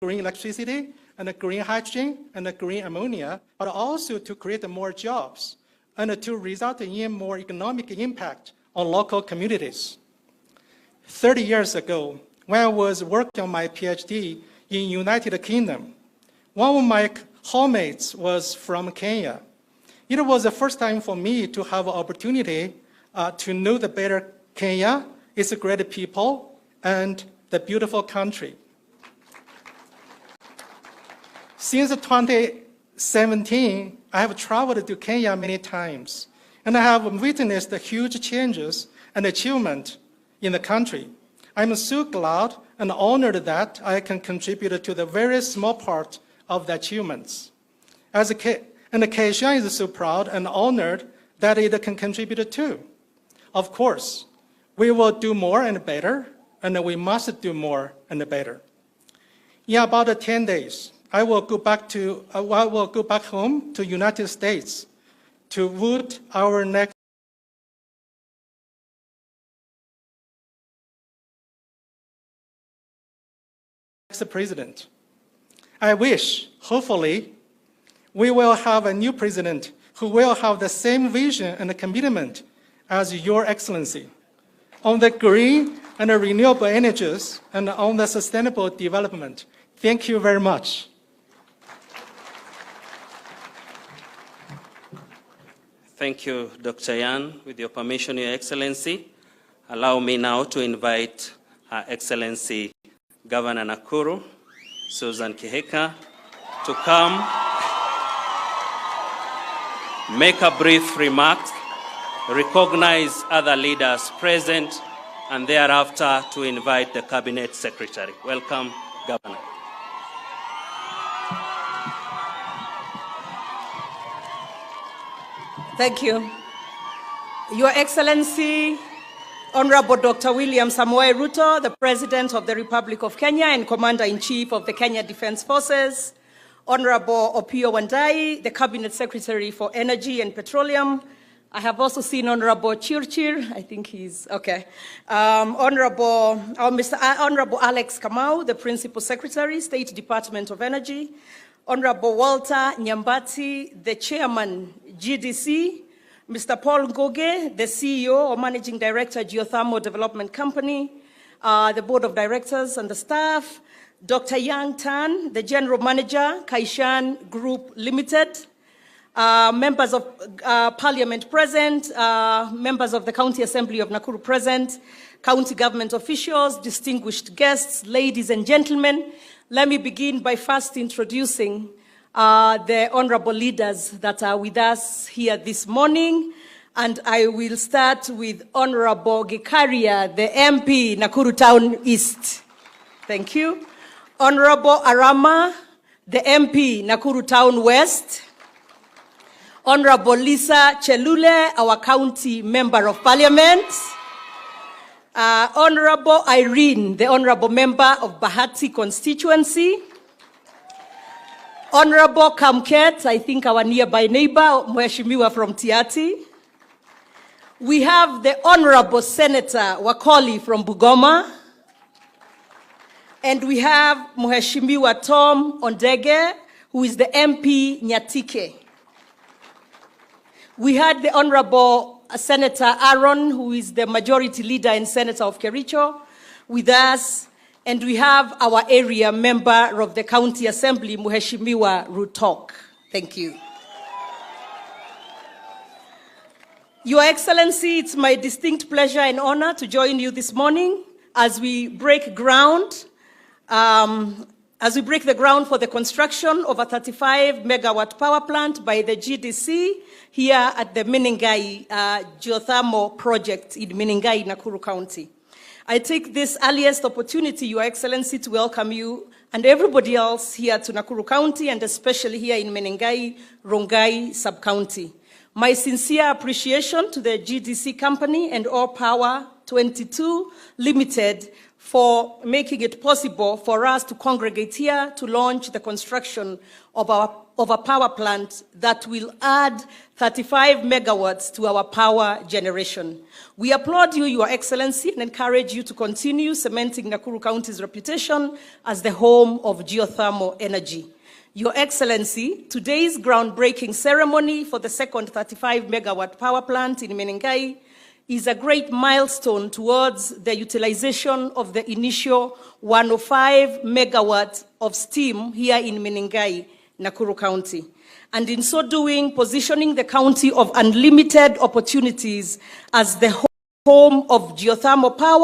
green electricity and green hydrogen and green ammonia, but also to create more jobs and to result in more economic impact on local communities. 30 years ago, when I was working on my PhD in United Kingdom, one of my housemates was from Kenya. It was the first time for me to have an opportunity to know the better Kenya, its great people, and the beautiful country. Since 2017, I have traveled to Kenya many times, and I have witnessed the huge changes and achievement in the country. I'm so glad and honored that I can contribute to the very small part of the achievements. And Acacia is so proud and honored that it can contribute too. Of course, we will do more and better, and we must do more and better. In about 10 days, I will go back home to United States to vote our next president. I wish, hopefully, we will have a new president who will have the same vision and commitment as Your Excellency on the green and renewable energies and on the sustainable development. Thank you very much. Thank you, Dr. Yan. With your permission, Your Excellency, allow me now to invite Her Excellency Governor Nakuru, Susan Kihika, to come, make a brief remark, recognize other leaders present, and thereafter to invite the Cabinet Secretary. Welcome, Governor. Thank you. Your Excellency, Honorable Dr. William Samoei Ruto, the President of the Republic of Kenya and Commander-in-Chief of the Kenya Defense Forces, Honorable Opiyo Wandayi, the Cabinet Secretary for Energy and Petroleum. I have also seen Honorable Chirchir, I think he's, okay. Honorable Alex Kamau, the Principal Secretary, State Department of Energy. Honorable Walter Nyambati, the Chairman, GDC. Mr. Paul Ngoge, the CEO or Managing Director, Geothermal Development Company, the Board of Directors and the staff, Dr. Yang Tan, the General Manager, Kaishan Group Limited, members of Parliament present, members of the County Assembly of Nakuru present, county government officials, distinguished guests, ladies and gentlemen. Let me begin by first introducing the honorable leaders that are with us here this morning. And I will start with Honorable Gikaria, the MP, Nakuru Town East. Thank you. Honorable Arama, the MP, Nakuru Town West. Honorable Lisa Chelule, our County Member of Parliament. Honorable Irene, the Honorable Member of Bahati Constituency. Honorable Kamket, I think our nearby neighbor, Mheshimiwa from Tiati. We have the Honorable Senator Wakoli from Bugoma. And we have Mheshimiwa Tom Ondege, who is the MP Nyatike. We had the Honorable Senator Aaron, who is the Majority Leader and Senator of Kericho, with us. And we have our area member of the County Assembly, Mheshimiwa Ruto. Thank you. Your Excellency, it's my distinct pleasure and honor to join you this morning as we break ground, the ground for the construction of a 35-megawatt power plant by the GDC here at the Menengai geothermal project in Menengai, Nakuru County. I take this earliest opportunity, Your Excellency, to welcome you and everybody else here to Nakuru County and especially here in Menengai, Rongai sub-county. My sincere appreciation to the GDC company and All Power 22 Limited for making it possible for us to congregate here to launch the construction of a power plant that will add 35 megawatts to our power generation. We applaud you, Your Excellency, and encourage you to continue cementing Nakuru County's reputation as the home of geothermal energy. Your Excellency, today's groundbreaking ceremony for the second 35 megawatt power plant in Menengai is a great milestone towards the utilization of the initial 105 megawatts of steam here in Menengai, Nakuru County. And in so doing, positioning the county of unlimited opportunities as the home of geothermal power.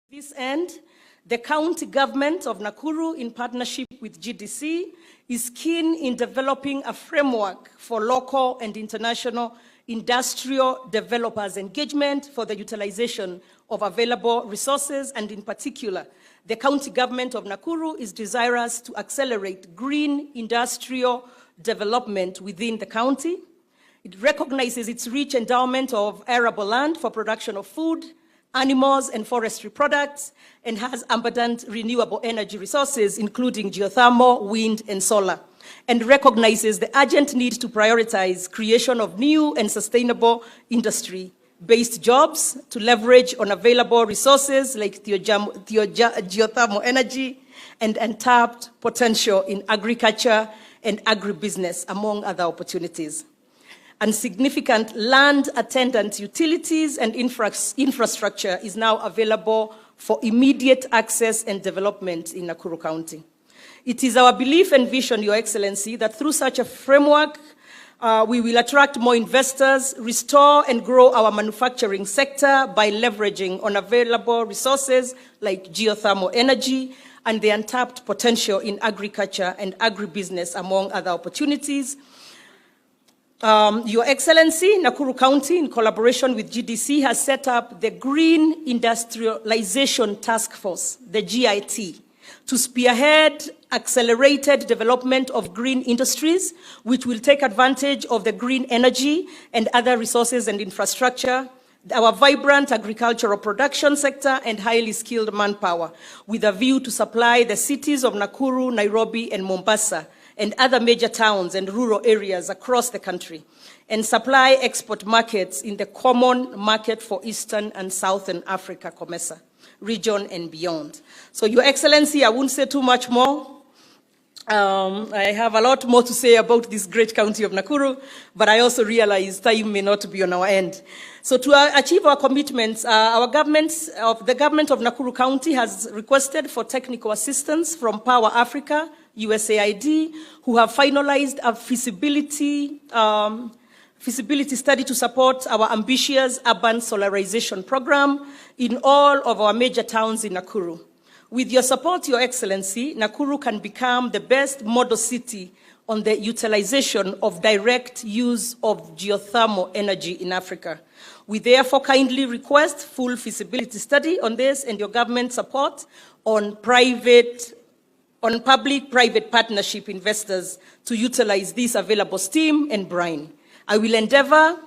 To this end, the county government of Nakuru, in partnership with GDC, is keen in developing a framework for local and international industrial developers' engagement for the utilization of available resources, and in particular, the county government of Nakuru is desirous to accelerate green industrial development within the county. It recognizes its rich endowment of arable land for production of food, animals, and forestry products, and has abundant renewable energy resources, including geothermal, wind, and solar, and recognizes the urgent need to prioritize creation of new and sustainable industry-based jobs to leverage on available resources like geothermal energy and untapped potential in agriculture and agribusiness, among other opportunities. And significant land attendant utilities and infrastructure is now available for immediate access and development in Nakuru County. It is our belief and vision, Your Excellency, that through such a framework, we will attract more investors, restore and grow our manufacturing sector by leveraging on available resources like geothermal energy and the untapped potential in agriculture and agribusiness, among other opportunities. Your Excellency, Nakuru County, in collaboration with GDC, has set up the Green Industrialization Task Force, the GIT, to spearhead accelerated development of green industries, which will take advantage of the green energy and other resources and infrastructure, our vibrant agricultural production sector, and highly skilled manpower, with a view to supply the cities of Nakuru, Nairobi, and Mombasa, and other major towns and rural areas across the country, and supply export markets in the common market for Eastern and Southern Africa, COMESA region and beyond. So, Your Excellency, I won't say too much more. I have a lot more to say about this great county of Nakuru, but I also realize time may not be on our end. So to achieve our commitments, the government of Nakuru County has requested for technical assistance from Power Africa, USAID, who have finalized a feasibility study to support our ambitious urban solarization program in all of our major towns in Nakuru. With your support, Your Excellency, Nakuru can become the best model city on the utilization of direct use of geothermal energy in Africa. We therefore kindly request full feasibility study on this and your government support on public-private partnership investors to utilize this available steam and brine. I will endeavor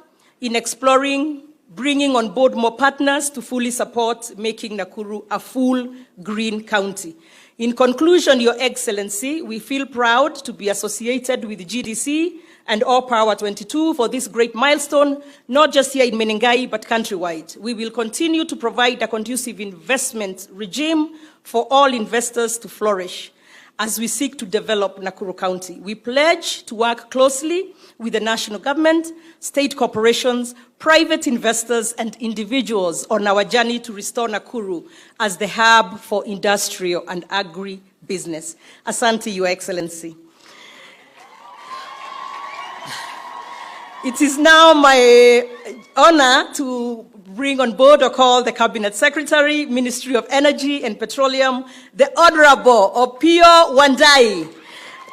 in exploring bringing on board more partners to fully support making Nakuru a full green county. In conclusion, Your Excellency, we feel proud to be associated with GDC and All Power 22 for this great milestone, not just here in Menengai, but countrywide. We will continue to provide a conducive investment regime for all investors to flourish as we seek to develop Nakuru County. We pledge to work closely with the national government, state corporations, private investors, and individuals on our journey to restore Nakuru as the hub for industrial and agri-business. Asante, Your Excellency. It is now my honor to bring on board or call the Cabinet Secretary, Ministry of Energy and Petroleum, the Honorable Opiyo Wandayi,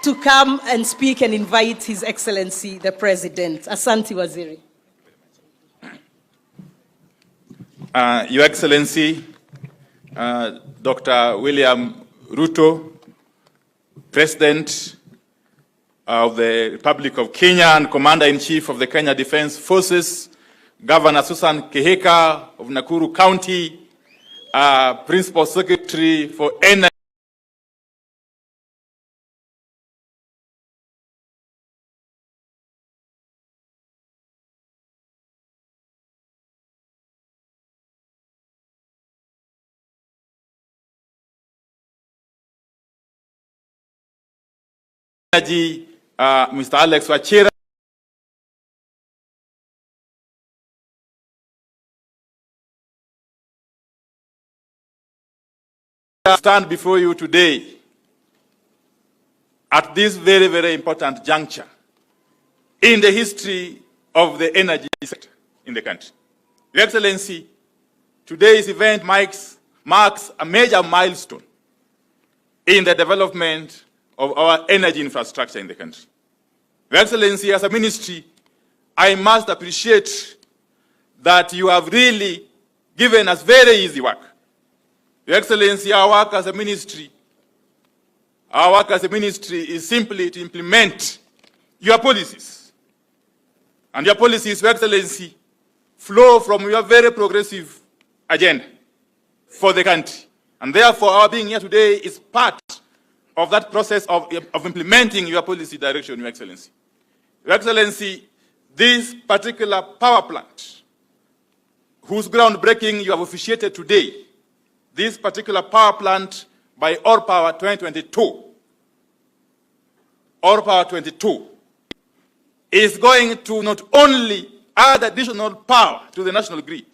to come and speak and invite His Excellency, the President. Asante, Waziri. Your Excellency, Dr. William Ruto, President of the Republic of Kenya and Commander-in-Chief of the Kenya Defense Forces, Governor Susan Kihika of Nakuru County, Principal Secretary for Energy, Mr. Alex Wachira, stand before you today at this very, very important juncture in the history of the energy sector in the country. Your Excellency, today's event marks a major milestone in the development of our energy infrastructure in the country. Your Excellency, as a ministry, I must appreciate that you have really given us very easy work. Your Excellency, our work as a ministry is simply to implement your policies. And your policies, Your Excellency, flow from your very progressive agenda for the country. And therefore, our being here today is part of that process of implementing your policy direction, Your Excellency. Your Excellency, this particular power plant, whose groundbreaking you have officiated today, this particular power plant by All Power 2022, All Power 22, is going to not only add additional power to the national grid,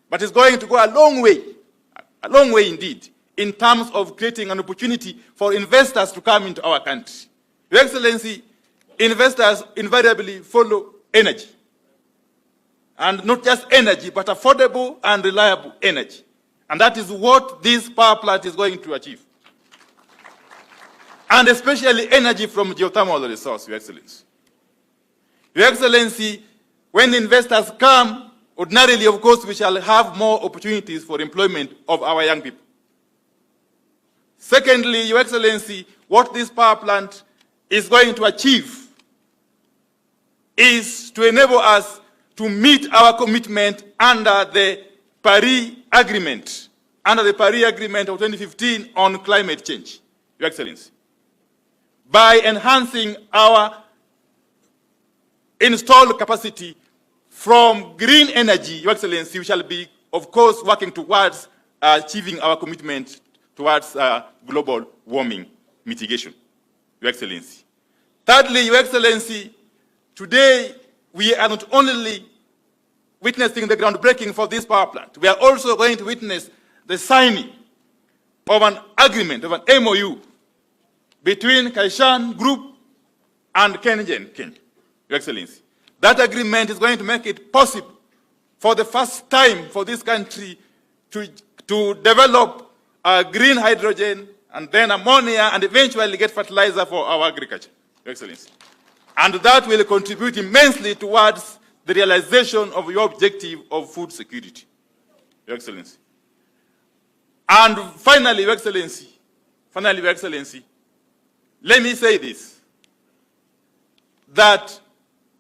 but is going to go a long way indeed, in terms of creating an opportunity for investors to come into our country. Your Excellency, investors invariably follow energy. And not just energy, but affordable and reliable energy. And that is what this power plant is going to achieve. And especially energy from geothermal resource, Your Excellency. Your Excellency, when investors come, ordinarily, of course, we shall have more opportunities for employment of our young people. Secondly, Your Excellency, what this power plant is going to achieve is to enable us to meet our commitment under the Paris Agreement, of 2015 on climate change, Your Excellency. By enhancing our installed capacity from green energy, Your Excellency, we shall be, of course, working towards achieving our commitment towards global warming mitigation, Your Excellency. Thirdly, Your Excellency, today we are not only witnessing the groundbreaking for this power plant, we are also going to witness the signing of an agreement, of an MOU, between Kaishan Group and Kengen, Your Excellency. That agreement is going to make it possible for the first time for this country to develop green hydrogen, and then ammonia, and eventually get fertilizer for our agriculture, Your Excellency. And that will contribute immensely towards the realization of your objective of food security, Your Excellency. And finally, Your Excellency, let me say this, that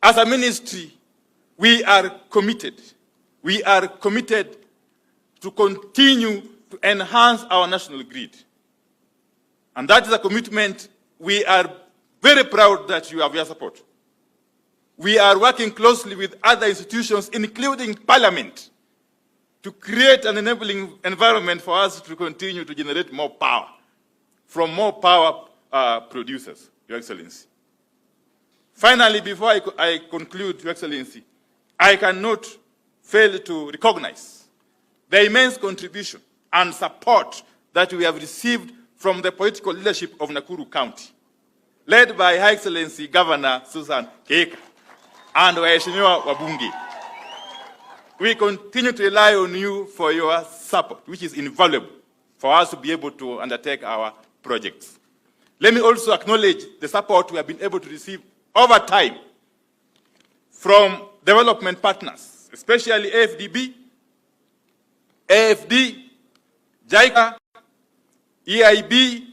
as a ministry, we are committed to continue to enhance our national grid. And that is a commitment we are very proud that you have your support. We are working closely with other institutions, including Parliament, to create an enabling environment for us to continue to generate more power from more power producers, Your Excellency. Finally, before I conclude, Your Excellency, I cannot fail to recognize the immense contribution and support that we have received from the political leadership of Nakuru County, led by Her Excellency Governor Susan Kihika and Waheshimiwa Wabunge. We continue to rely on you for your support, which is invaluable for us to be able to undertake our projects. Let me also acknowledge the support we have been able to receive over time from development partners, especially AFDB, AFD, JICA, EIB,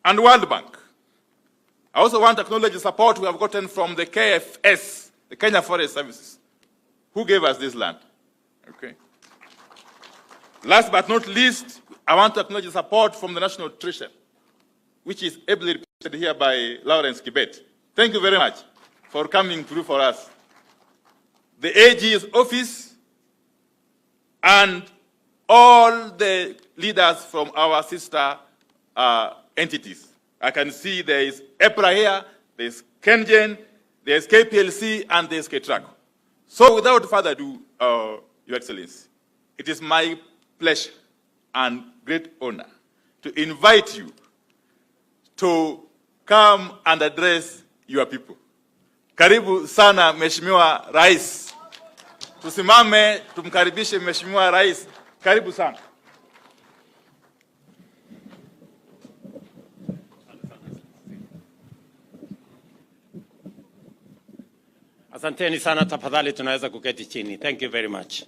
and World Bank. I also want to acknowledge the support we have gotten from the KFS, the Kenya Forest Services, who gave us this land. Okay. Last but not least, I want to acknowledge the support from the National Treasury, which is ably represented here by Lawrence Kibet. Thank you very much for coming through for us. The AG's office and all the leaders from our sister entities. I can see there is EPRA here, there is KenGen, there is KPLC, and there is KTRACO. So without further ado, Your Excellency, it is my pleasure and great honor to invite you to come and address your people. Karibu sana Mheshimiwa Rais. Tusimame tumkaribishe Mheshimiwa Rais. Karibu sana. Asanteni sana, tafadhali tunaweza kuketi chini. Thank you very much.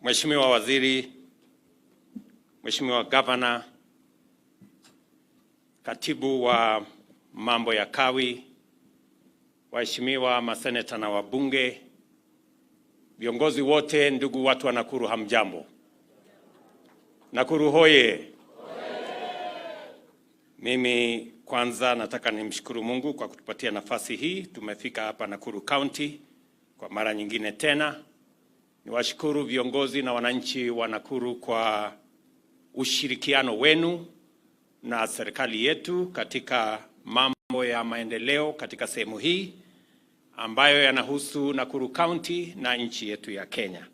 Mheshimiwa Waziri, Mheshimiwa Governor, Katibu wa mambo ya kawi, waheshimiwa maseneta na wabunge, viongozi wote, ndugu watu wa Nakuru, hamjambo. Nakuru hoye. Mimi kwanza nataka nimshukuru Mungu kwa kutupatia nafasi hii. Tumefika hapa Nakuru County kwa mara nyingine tena. Niwashukuru viongozi na wananchi wa Nakuru kwa ushirikiano wenu na serikali yetu katika mambo ya maendeleo katika sehemu hii ambayo yanahusu Nakuru County na nchi yetu ya Kenya.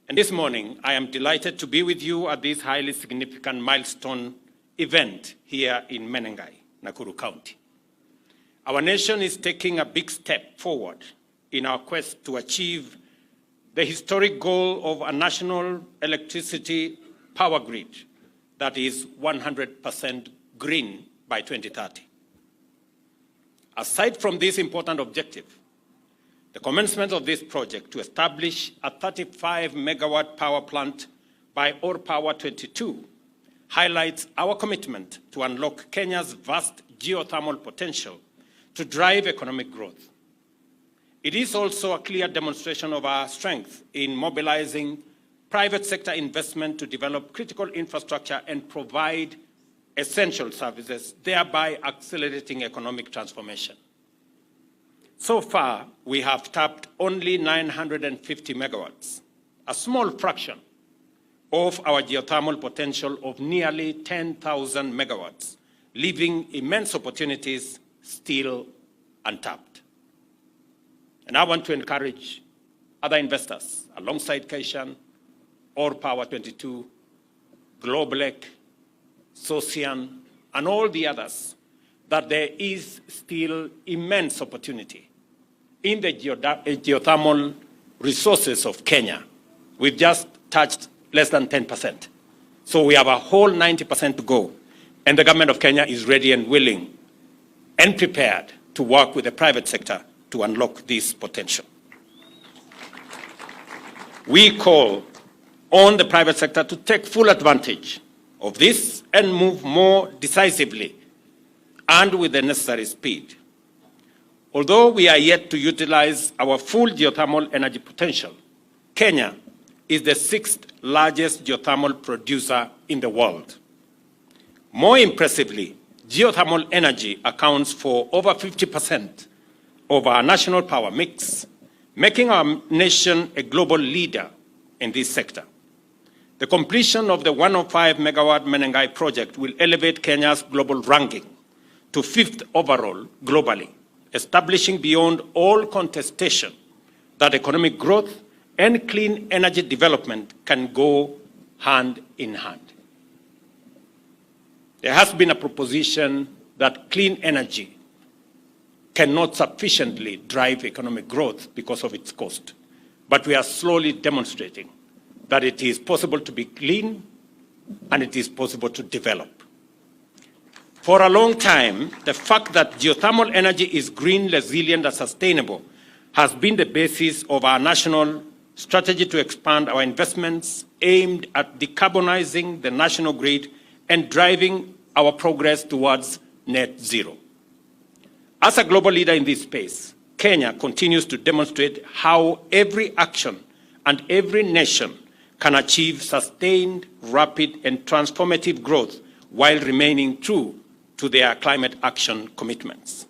And this morning I am delighted to be with you at this highly significant milestone event here in Menengai, Nakuru County. Our nation is taking a big step forward in our quest to achieve the historic goal of a national electricity power grid that is 100% green by 2030. Aside from this important objective, the commencement of this project to establish a 35-megawatt power plant by Power 22 highlights our commitment to unlock Kenya's vast geothermal potential to drive economic growth. It is also a clear demonstration of our strength in mobilizing private sector investment to develop critical infrastructure and provide essential services, thereby accelerating economic transformation. So far, we have tapped only 950 megawatts, a small fraction of our geothermal potential of nearly 10,000 megawatts, leaving immense opportunities still untapped. And I want to encourage other investors alongside Kaishan, Power 22, Globalec, Socian, and all the others that there is still immense opportunity in the geothermal resources of Kenya. We've just touched less than 10%. So we have a whole 90% to go. And the government of Kenya is ready and willing and prepared to work with the private sector to unlock this potential. We call on the private sector to take full advantage of this and move more decisively and with the necessary speed. Although we are yet to utilize our full geothermal energy potential, Kenya is the 6th largest geothermal producer in the world. More impressively, geothermal energy accounts for over 50% of our national power mix, making our nation a global leader in this sector. The completion of the 105 megawatt Menengai project will elevate Kenya's global ranking to 5th overall globally, establishing beyond all contestation that economic growth and clean energy development can go hand in hand. There has been a proposition that clean energy cannot sufficiently drive economic growth because of its cost. But we are slowly demonstrating that it is possible to be clean and it is possible to develop. For a long time, the fact that geothermal energy is green, resilient, and sustainable has been the basis of our national strategy to expand our investments aimed at decarbonizing the national grid and driving our progress towards net zero. As a global leader in this space, Kenya continues to demonstrate how every action and every nation can achieve sustained, rapid, and transformative growth while remaining true to their climate action commitments.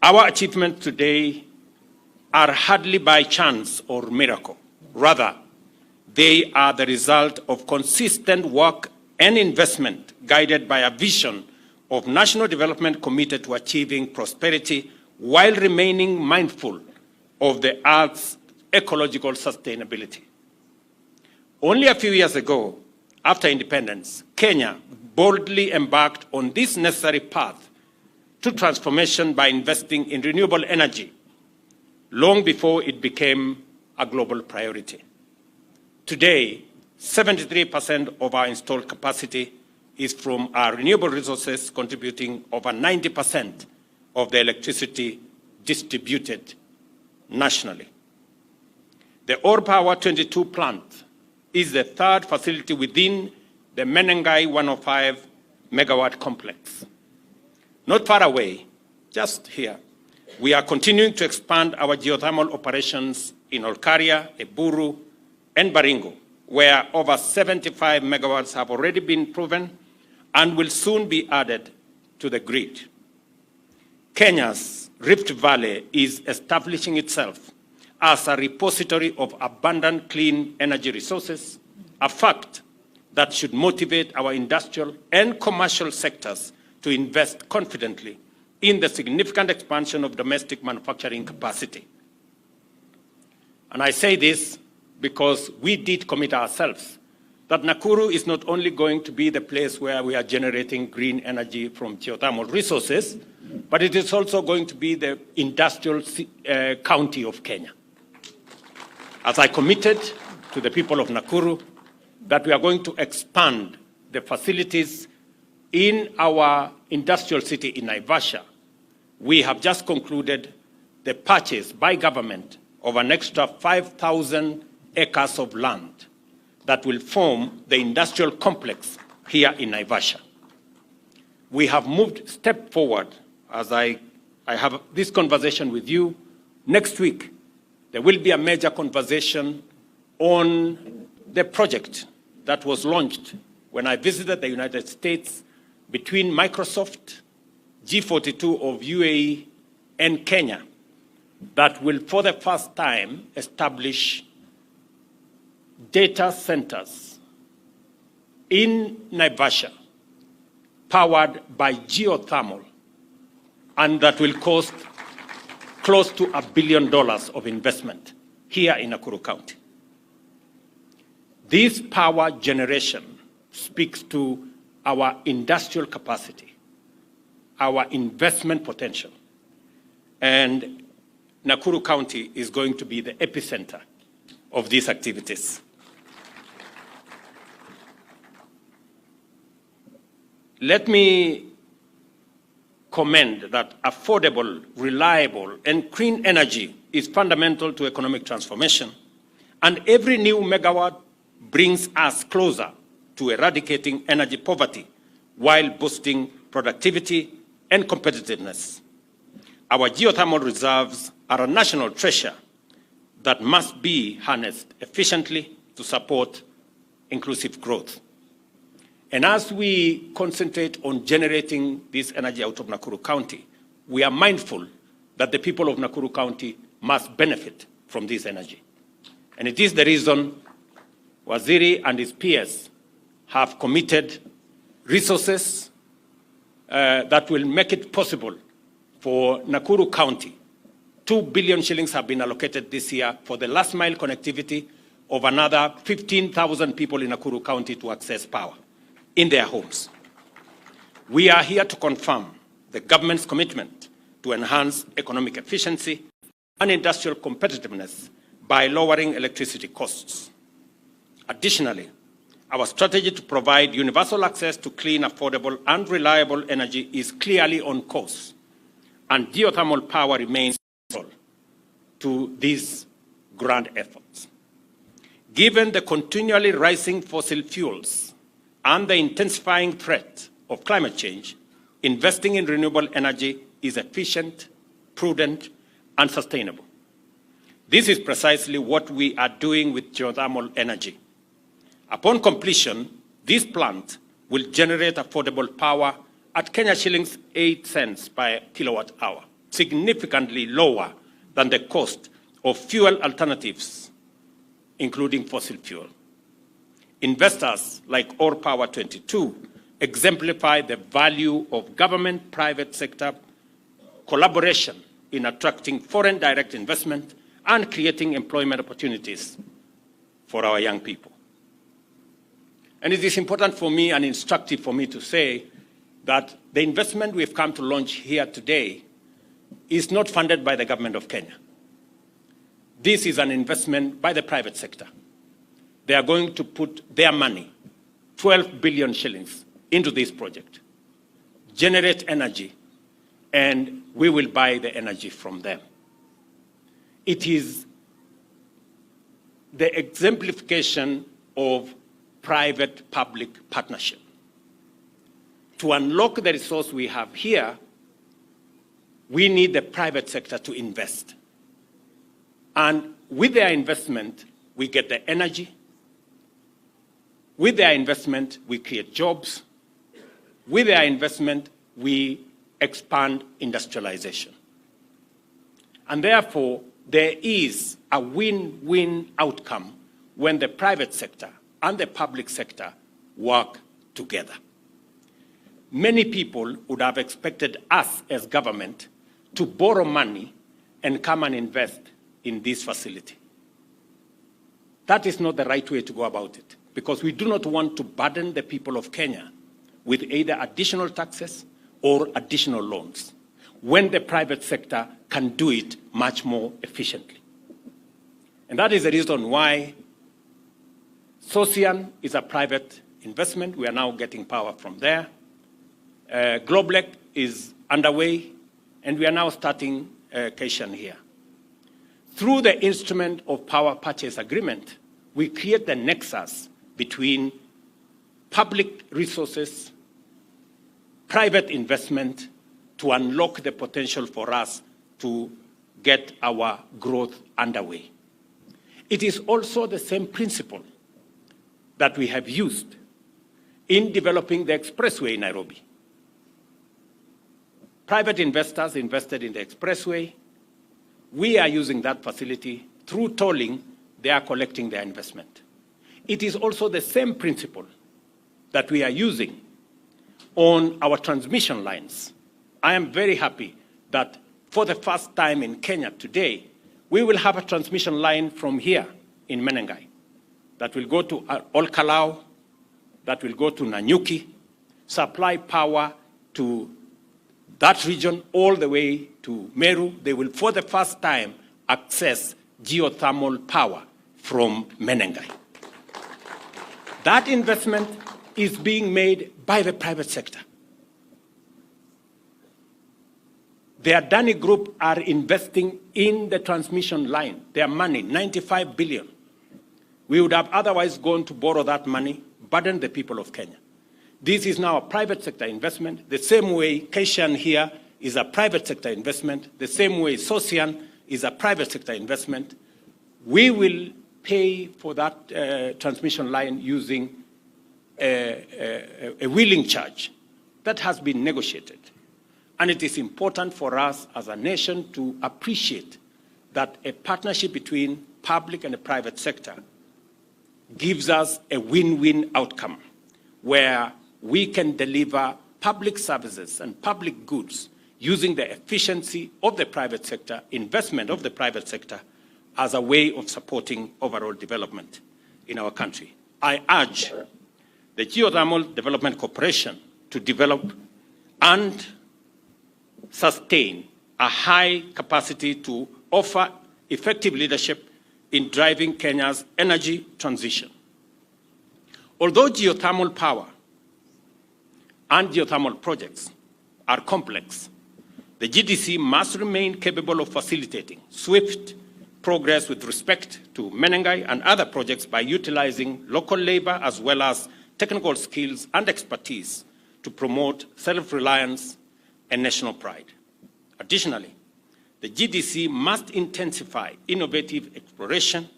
Our achievements today are hardly by chance or miracle. Rather, they are the result of consistent work and investment guided by a vision of national development committed to achieving prosperity while remaining mindful of the Earth's ecological sustainability. Only a few years ago, after independence, Kenya boldly embarked on this necessary path to transformation by investing in renewable energy long before it became a global priority. Today, 73% of our installed capacity is from our renewable resources, contributing over 90% of the electricity distributed nationally. The Opiyo 22 plant is the 3rd facility within the Menengai 105 megawatt complex. Not far away, just here, we are continuing to expand our geothermal operations in Olkaria, Eburu, and Baringo, where over 75 megawatts have already been proven and will soon be added to the grid. Kenya's Rift Valley is establishing itself as a repository of abundant clean energy resources, a fact that should motivate our industrial and commercial sectors to invest confidently in the significant expansion of domestic manufacturing capacity. And I say this because we did commit ourselves that Nakuru is not only going to be the place where we are generating green energy from geothermal resources, but it is also going to be the industrial county of Kenya. As I committed to the people of Nakuru that we are going to expand the facilities in our industrial city in Naivasha, we have just concluded the purchase by government of an extra 5,000 acres of land that will form the industrial complex here in Naivasha. We have moved step forward as I have this conversation with you. Next week, there will be a major conversation on the project that was launched when I visited the United States between Microsoft, G42 of UAE, and Kenya that will, for the first time, establish data centers in Naivasha powered by geothermal, and that will cost close to $1 billion of investment here in Nakuru County. This power generation speaks to our industrial capacity, our investment potential. And Nakuru County is going to be the epicenter of these activities. Let me commend that affordable, reliable, and clean energy is fundamental to economic transformation, and every new megawatt brings us closer to eradicating energy poverty while boosting productivity and competitiveness. Our geothermal reserves are a national treasure that must be harnessed efficiently to support inclusive growth. And as we concentrate on generating this energy out of Nakuru County, we are mindful that the people of Nakuru County must benefit from this energy. And it is the reason Waziri and his peers have committed resources that will make it possible for Nakuru County. 2 billion shillings have been allocated this year for the last mile connectivity of another 15,000 people in Nakuru County to access power in their homes. We are here to confirm the government's commitment to enhance economic efficiency and industrial competitiveness by lowering electricity costs. Additionally, our strategy to provide universal access to clean, affordable, and reliable energy is clearly on course, and geothermal power remains central to these grand efforts. Given the continually rising fossil fuels and the intensifying threat of climate change, investing in renewable energy is efficient, prudent, and sustainable. This is precisely what we are doing with geothermal energy. Upon completion, this plant will generate affordable power at Kenya shillings 8 cents per kilowatt hour, significantly lower than the cost of fuel alternatives, including fossil fuel. Investors like Or Power 22 exemplify the value of government-private sector collaboration in attracting foreign direct investment and creating employment opportunities for our young people. And it is important for me and instructive for me to say that the investment we've come to launch here today is not funded by the government of Kenya. This is an investment by the private sector. They are going to put their money, 12 billion shillings, into this project, generate energy, and we will buy the energy from them. It is the exemplification of private-public partnership. To unlock the resource we have here, we need the private sector to invest. And with their investment, we get the energy. With their investment, we create jobs. With their investment, we expand industrialization. And therefore, there is a win-win outcome when the private sector and the public sector work together. Many people would have expected us as government to borrow money and come and invest in this facility. That is not the right way to go about it, because we do not want to burden the people of Kenya with either additional taxes or additional loans, when the private sector can do it much more efficiently. And that is the reason why Socian is a private investment. We are now getting power from there. Globlec is underway, and we are now starting Kaishan here. Through the instrument of power purchase agreement, we create the nexus between public resources, private investment, to unlock the potential for us to get our growth underway. It is also the same principle that we have used in developing the expressway in Nairobi. Private investors invested in the expressway. We are using that facility. Through tolling, they are collecting their investment. It is also the same principle that we are using on our transmission lines. I am very happy that for the first time in Kenya today, we will have a transmission line from here in Menengai that will go to Olkalau, that will go to Nanyuki, supply power to that region all the way to Meru, they will for the first time access geothermal power from Menengai. That investment is being made by the private sector. The Adani Group are investing in the transmission line. Their money, 95 billion. We would have otherwise gone to borrow that money, burden the people of Kenya. This is now a private sector investment, the same way Keshan here is a private sector investment, the same way Sosian is a private sector investment. We will pay for that transmission line using a wheeling charge that has been negotiated. And it is important for us as a nation to appreciate that a partnership between public and the private sector gives us a win-win outcome where we can deliver public services and public goods using the efficiency of the private sector, investment of the private sector, as a way of supporting overall development in our country. I urge the Geothermal Development Corporation to develop and sustain a high capacity to offer effective leadership in driving Kenya's energy transition. Although geothermal power and geothermal projects are complex, the GDC must remain capable of facilitating swift progress with respect to Menengai and other projects by utilizing local labor as well as technical skills and expertise to promote self-reliance and national pride. Additionally, the GDC must intensify innovative exploration,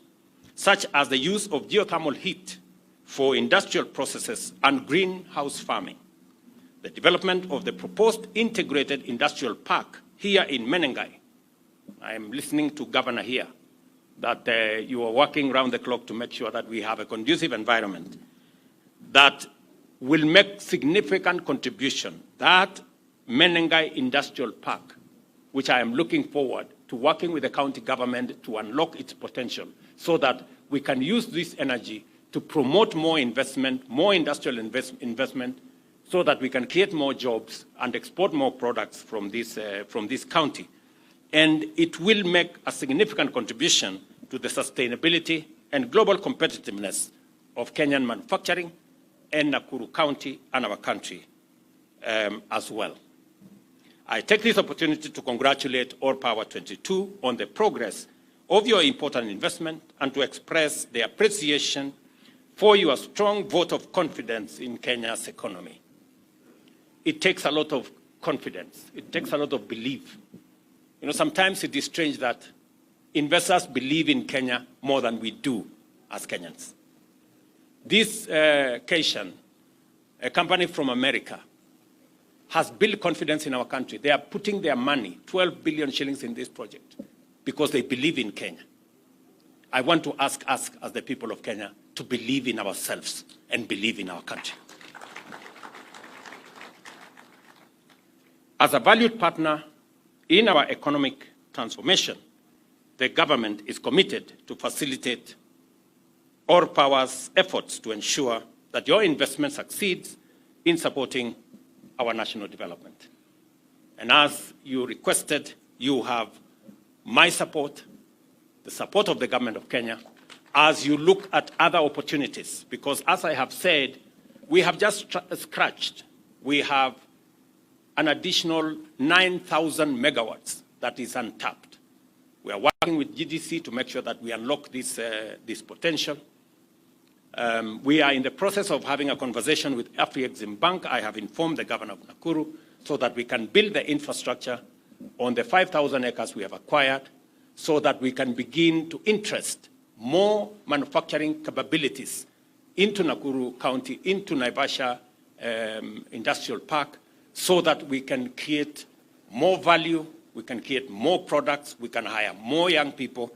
such as the use of geothermal heat for industrial processes and greenhouse farming. The development of the proposed integrated industrial park here in Menengai. I am listening to Governor here that you are working round the clock to make sure that we have a conducive environment that will make significant contribution. That Menengai Industrial Park, which I am looking forward to working with the county government to unlock its potential so that we can use this energy to promote more investment, more industrial investment, so that we can create more jobs and export more products from this county. And it will make a significant contribution to the sustainability and global competitiveness of Kenyan manufacturing and Nakuru County and our country as well. I take this opportunity to congratulate All Power 22 on the progress of your important investment and to express the appreciation for your strong vote of confidence in Kenya's economy. It takes a lot of confidence. It takes a lot of belief. You know, sometimes it is strange that investors believe in Kenya more than we do as Kenyans. This Keshan, a company from America, has built confidence in our country. They are putting their money, 12 billion shillings in this project, because they believe in Kenya. I want to ask us, as the people of Kenya, to believe in ourselves and believe in our country. As a valued partner in our economic transformation, the government is committed to facilitate All Power's efforts to ensure that your investment succeeds in supporting our national development. And as you requested, you have my support, the support of the government of Kenya, as you look at other opportunities. Because as I have said, we have just scratched. We have an additional 9,000 megawatts that is untapped. We are working with GDC to make sure that we unlock this potential. We are in the process of having a conversation with Afreximbank. I have informed the governor of Nakuru so that we can build the infrastructure on the 5,000 acres we have acquired so that we can begin to interest more manufacturing capabilities into Nakuru County, into Naivasha Industrial Park, so that we can create more value, we can create more products, we can hire more young people,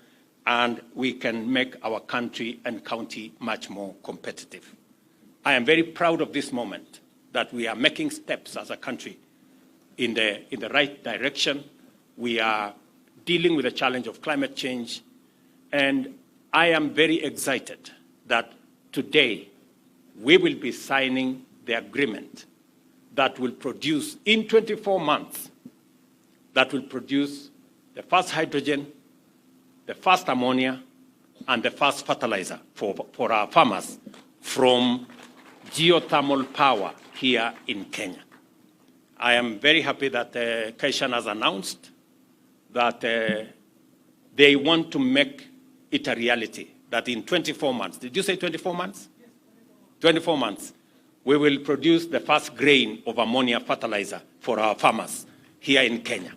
and we can make our country and county much more competitive. I am very proud of this moment that we are making steps as a country in the right direction. We are dealing with the challenge of climate change, and I am very excited that today we will be signing the agreement that will produce in 24 months that will produce the first hydrogen, the first ammonia, and the first fertilizer for our farmers from geothermal power here in Kenya. I am very happy that Kaishan has announced that they want to make it a reality, that in 24 months, did you say 24 months? Yes, 24 months, we will produce the first grain of ammonia fertilizer for our farmers here in Kenya.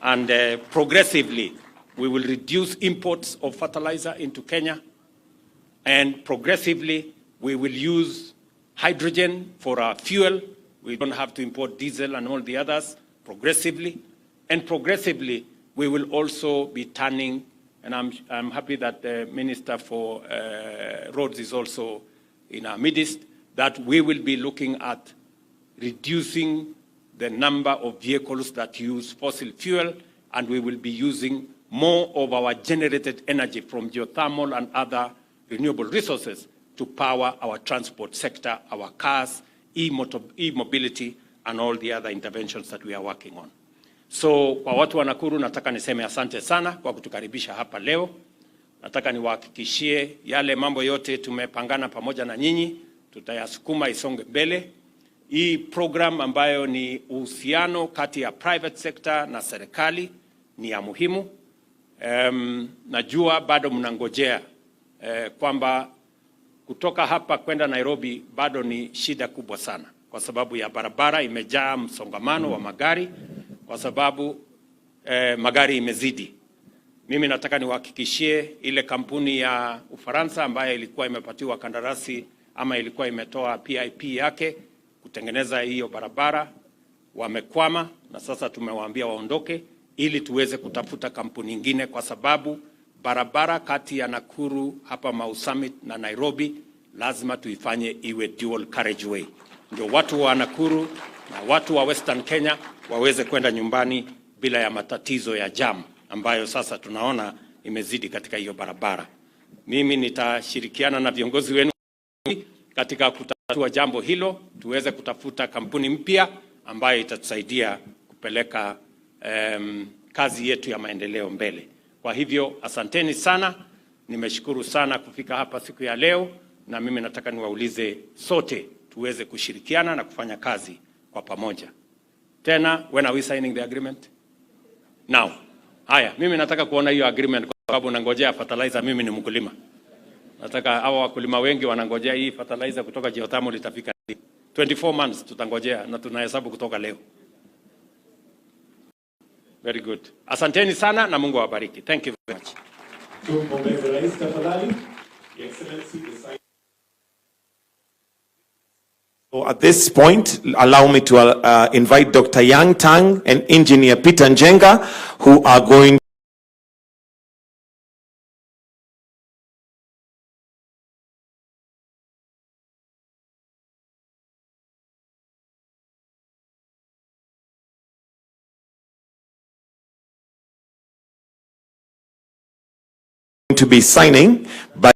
And progressively, we will reduce imports of fertilizer into Kenya. And progressively, we will use hydrogen for our fuel. We don't have to import diesel and all the others progressively. And progressively, we will also be turning, and I'm happy that the Minister for Roads is also in our midst, that we will be looking at reducing the number of vehicles that use fossil fuel, and we will be using more of our generated energy from geothermal and other renewable resources to power our transport sector, our cars, e-mobility, and all the other interventions that we are working on. So kwa watu wa Nakuru nataka niseme asante sana kwa kutukaribisha hapa leo. Nataka niwahakikishie yale mambo yote tumepangana pamoja na nyinyi, tutayasukuma isonge mbele. Hii program ambayo ni uhusiano kati ya private sector na serikali ni ya muhimu. Najua bado mnangojea kwamba kutoka hapa kwenda Nairobi bado ni shida kubwa sana kwa sababu ya barabara imejaa msongamano wa magari, kwa sababu magari imezidi. Mimi nataka niwahakikishie ile kampuni ya Ufaransa ambayo ilikuwa imepatiwa kandarasi ama ilikuwa imetoa PIP yake kutengeneza hiyo barabara, wamekwama, na sasa tumewaambia waondoke ili tuweze kutafuta kampuni nyingine, kwa sababu barabara kati ya Nakuru hapa Mau Summit na Nairobi lazima tuifanye iwe dual carriageway, ndio watu wa Nakuru na watu wa Western Kenya waweze kwenda nyumbani bila ya matatizo ya jam ambayo sasa tunaona imezidi katika hiyo barabara. Mimi nitashirikiana na viongozi wenu katika kutatua jambo hilo, tuweze kutafuta kampuni mpya ambayo itatusaidia kupeleka kazi yetu ya maendeleo mbele. Kwa hivyo asanteni sana, nimeshukuru sana kufika hapa siku ya leo, na mimi nataka niwaulize sote tuweze kushirikiana na kufanya kazi kwa pamoja. Tena, when are we signing the agreement? Now. Haya, mimi nataka kuona hiyo agreement kwa sababu nangojea fertilizer. Mimi ni mkulima. Nataka hawa wakulima wengi wanangojea hii fertilizer kutoka geothermal itafika 24 months tutangojea, na tunahesabu kutoka leo. Very good. Asanteni sana na Mungu awabariki. Thank you very much. So at this point, allow me to invite Dr. Yang Tang and Engineer Peter Njenga, who are going to be signing, but